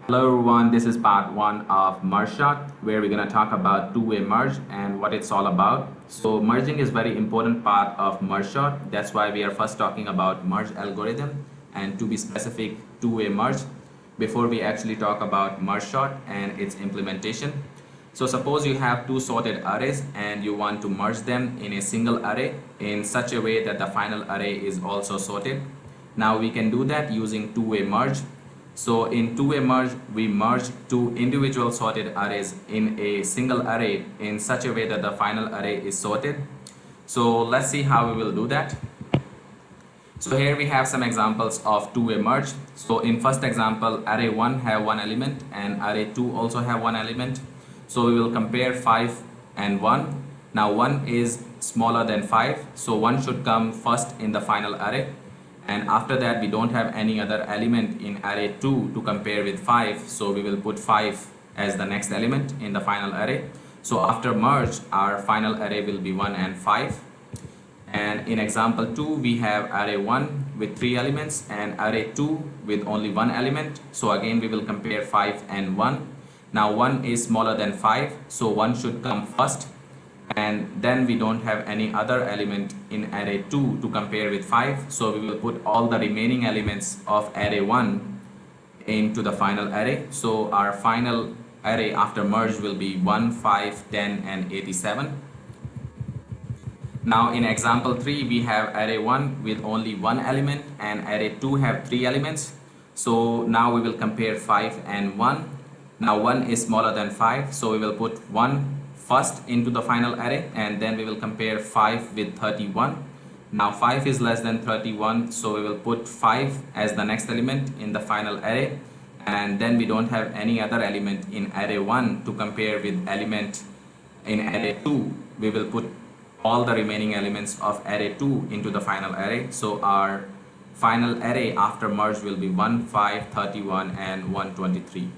Hello everyone, this is part 1 of merge shot where we're going to talk about two-way merge and what it's all about. So merging is very important part of merge shot. That's why we are first talking about merge algorithm and to be specific two-way merge before we actually talk about merge shot and its implementation. So suppose you have two sorted arrays and you want to merge them in a single array in such a way that the final array is also sorted. Now we can do that using two-way merge. So in two-way merge, we merge two individual sorted arrays in a single array in such a way that the final array is sorted. So let's see how we will do that. So here we have some examples of two-way merge. So in first example, array 1 have one element and array 2 also have one element. So we will compare 5 and 1. Now 1 is smaller than 5, so 1 should come first in the final array. And after that we don't have any other element in array 2 to compare with 5, so we will put 5 as the next element in the final array. So after merge, our final array will be 1 and 5. And in example 2 we have array 1 with 3 elements and array 2 with only 1 element. So again we will compare 5 and 1. Now 1 is smaller than 5, so 1 should come first, and then we don't have any other element in array 2 to compare with 5, so we will put all the remaining elements of array 1 into the final array. So our final array after merge will be 1, 5, 10 and 87. Now in example 3 we have array 1 with only 1 element and array 2 have 3 elements. So now we will compare 5 and 1. Now 1 is smaller than 5, so we will put 1 first into the final array, and then we will compare 5 with 31. Now 5 is less than 31, so we will put 5 as the next element in the final array, and then we don't have any other element in array 1 to compare with element in array 2. We will put all the remaining elements of array 2 into the final array. So our final array after merge will be 1, 5, 31 and 123.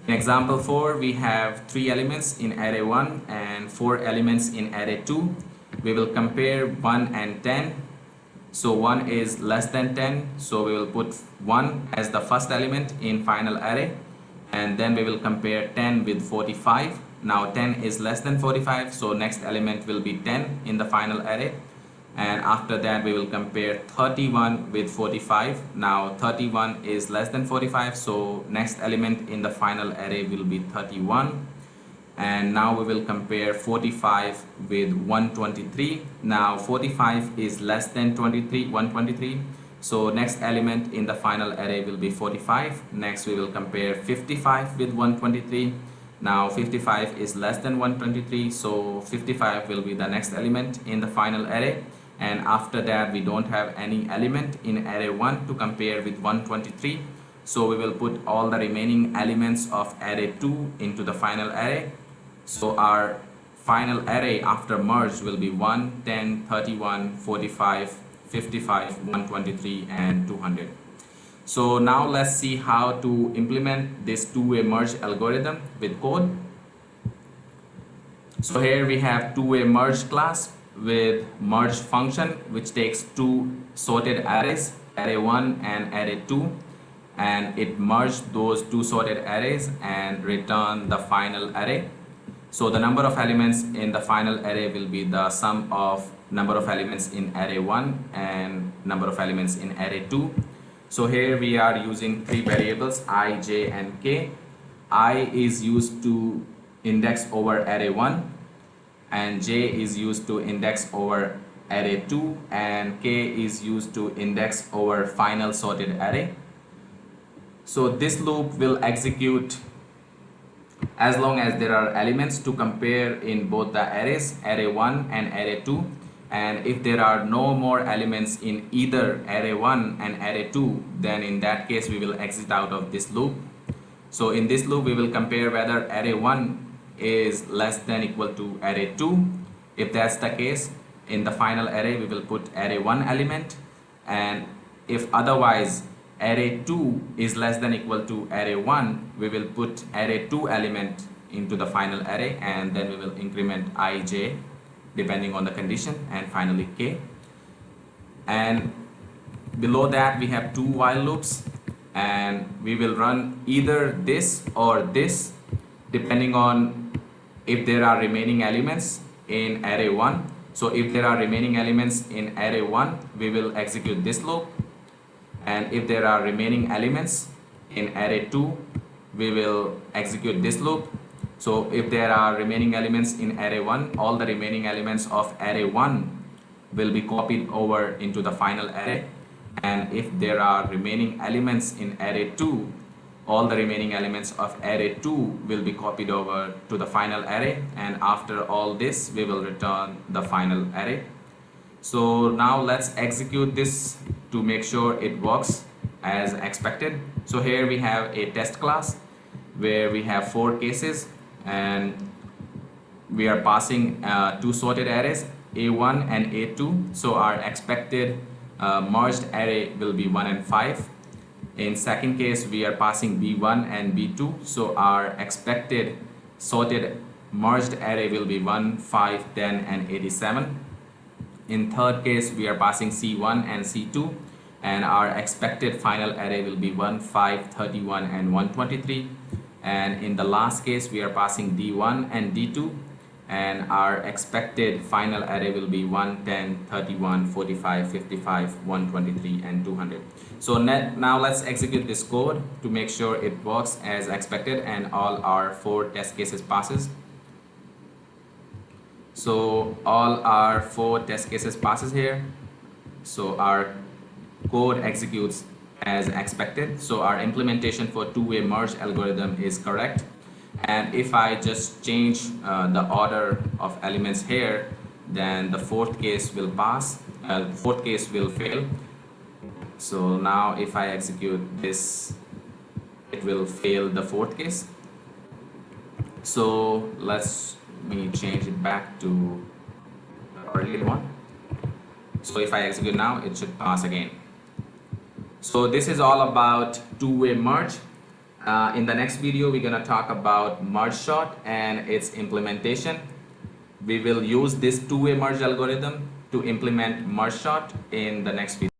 In example 4 we have 3 elements in array 1 and 4 elements in array 2. We will compare 1 and 10. So 1 is less than 10, so we will put 1 as the first element in final array, and then we will compare 10 with 45. Now 10 is less than 45, so next element will be 10 in the final array, and after that we will compare 31 with 45. Now 31 is less than 45, so next element in the final array will be 31, and now we will compare 45 with 123. Now 45 is less than 123, so next element in the final array will be 45. Next we will compare 55 with 123. Now 55 is less than 123, so 55 will be the next element in the final array, and after that we don't have any element in array 1 to compare with 123, so we will put all the remaining elements of array 2 into the final array. So our final array after merge will be 1, 10, 31, 45, 55, 123 and 200. So now let's see how to implement this two-way merge algorithm with code. So here we have two-way merge class with merge function, which takes two sorted arrays, array 1 and array 2, and it merged those two sorted arrays and return the final array. So the number of elements in the final array will be the sum of number of elements in array 1 and number of elements in array 2. So here we are using three variables I, j and k. I is used to index over array 1, and j is used to index over array 2, and k is used to index over final sorted array. So this loop will execute as long as there are elements to compare in both the arrays, array 1 and array 2. And if there are no more elements in either array 1 and array 2, then in that case we will exit out of this loop. So in this loop we will compare whether array 1 is less than equal to array 2. If that's the case, in the final array we will put array 1 element, and if otherwise array 2 is less than equal to array 1, we will put array 2 element into the final array, and then we will increment I, j depending on the condition, and finally k. And below that we have two while loops, and we will run either this or this depending on if there are remaining elements in array 1. So if there are remaining elements in array 1, we will execute this loop, and if there are remaining elements in array 2, we will execute this loop. So if there are remaining elements in array 1, all the remaining elements of array 1 will be copied over into the final array, and if there are remaining elements in array 2, all the remaining elements of array 2 will be copied over to the final array, and after all this we will return the final array. So now let's execute this to make sure it works as expected. So here we have a test class where we have 4 cases, and we are passing 2 sorted arrays, A1 and A2. So our expected merged array will be 1 and 5. In second case, we are passing B1 and B2. So our expected sorted merged array will be 1, 5, 10 and 87. In third case, we are passing C1 and C2, and our expected final array will be 1, 5, 31 and 123. And in the last case, we are passing D1 and D2, and our expected final array will be 1, 10, 31, 45, 55, 123 and 200. So now let's execute this code to make sure it works as expected and all our 4 test cases passes. So all our 4 test cases passes here. So our code executes as expected. So our implementation for two-way merge algorithm is correct. And if I just change the order of elements here, then the 4th case will pass, 4th case will fail. So now if I execute this, it will fail the 4th case. So let me change it back to the earlier one. So if I execute now, it should pass again. So this is all about two-way merge. In the next video, we're going to talk about merge sort and its implementation. We will use this two-way merge algorithm to implement merge sort in the next video.